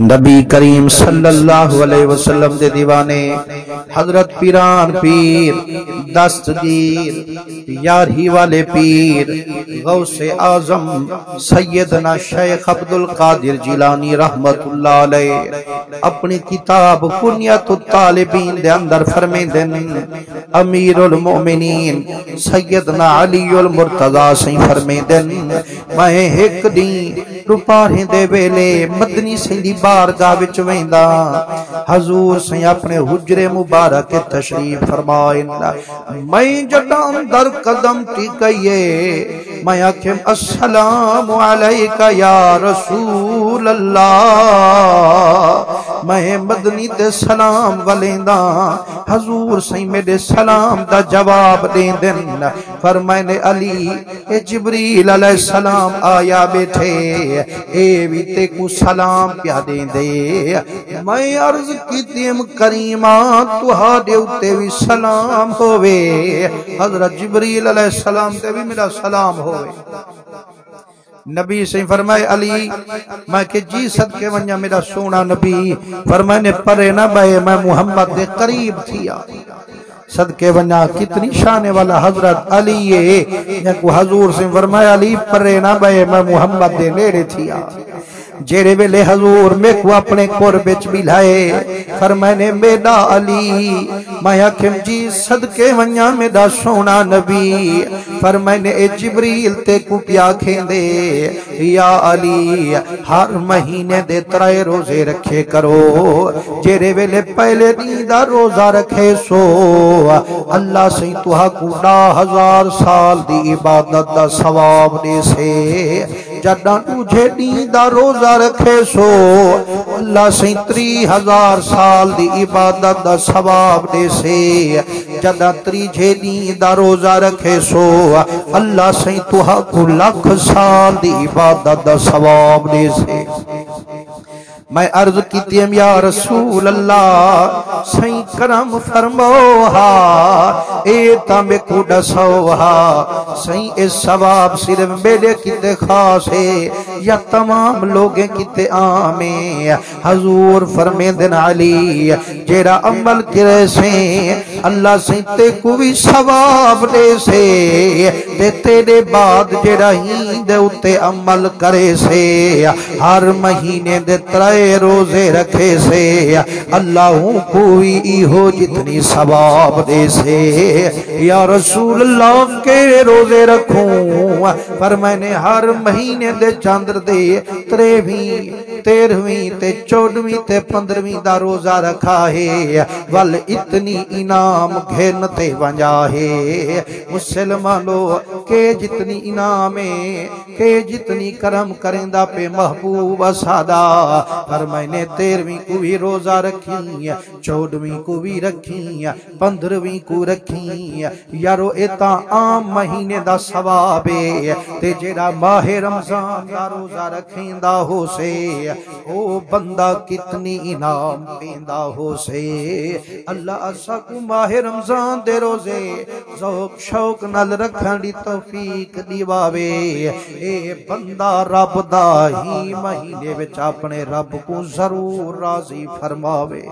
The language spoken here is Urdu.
نبی کریم صلی اللہ علیہ وسلم دے دیوانے حضرت پیران پیر دستگیر یارہی والے پیر غوث اعظم سیدنا شیخ عبدالقادر جیلانی رحمت اللہ علیہ اپنی کتاب کنیت الطالبین دے اندر فرمیندن امیر المؤمنین سیدنا علی المرتضی سے فرمیندن میں ایک دن روپاریں دے ویلے مدنی سیدی بارگاہ وچ ویندا حضور سے اپنے حجرے مبارک تشریف فرمائیں میں جڑاں اندر قدم ٹکئیے میں آکھیں السلام علیکہ یا رسول اللہ میں مدنی تے سلام ولیندہ حضور سے میرے سلام دا جواب دیں دن فرمائنے علی اے جبریل علیہ السلام آیا بیٹھے اے بیتے کو سلام پیا دیں دے میں عرض کی تیم کریمات تہاڈے اتے بھی سلام ہوئے حضرت جبریل علیہ السلام تے بھی میرا سلام ہوئے نبی سے فرمائے علی میں کہ جی صدقے ونجا میرا سونا نبی فرمائے نے پرے نہ بھائے میں محمد دے قریب تھیا صدقے ونجا کتنی شانے والا حضرت علی ہے کو حضور سے فرمائے علی پرے نہ بھائے میں محمد دے نیڑے تھیا جیرے ویلے حضور میں کو اپنے قربچ بھی لائے فرمائنے میرا علی میں حکم جی صدقے ونیا میرا سونا نبی فرمائنے اے جبریل تے کو پیا کھیں دے یا علی ہر مہینے دے 3 روزے رکھے کرو جیرے ویلے پہلے نیدہ روزہ رکھے سو اللہ سے توہا کو 10,000 سال دی عبادت دا ثواب دے سے جڑاں تجھے نیدہ روزہ رکھے سو اللہ سے 3,000 سال دی عبادت دا ثواب دے سے جڑاں تریجھے نیدہ روزہ رکھے سو اللہ سے توہا کو 1,00,000 سال دی عبادت دا ثواب دے سے میں عرض کیتیم یا رسول اللہ سائیں کرم فرموہا اے تامے کو ڈسوہا سائیں اس ثواب صرف میرے کتے خاص ہے یا تمام لوگیں کتے آمیں حضور فرمیندن علی جیرا عمل کرے سے اللہ سائیں تے کوئی ثواب دے سے تے تیرے بعد جیرا ہی دے اتے عمل کرے سے ہر مہینے دے 3 روزے رکھے سے اللہ کوئی ہو جتنی ثواب دے سے یا رسول اللہ کے روزے رکھوں پر میں نے ہر مہینے دے چاندر دے 13ویں 13ویں تے 14ویں تے 15ویں دا روزہ رکھا ہے ول اتنی انعام گھنتے ونجا ہے مسلمانوں کہ جتنی انعامیں کہ جتنی کرم کرندہ پہ محبوب سادہ پر میں نے 13ویں کو بھی روزہ رکھی 14ویں کو بھی رکھی 15ویں کو رکھی یارو ایتا عام مہینے دا ثواب ہے تے جیڑا ماہ رمضان دا روزہ رکھیندا ہو سے او بندہ کتنی انعام پیندا ہو سے اللہ اسا کو ماہ رمضان دے روزے ذوق شوق نال رکھن دی توفیق دیواوے اے بندہ رب دا ہی مہینے وچ اپنے رب کو ضرور راضی فرماوے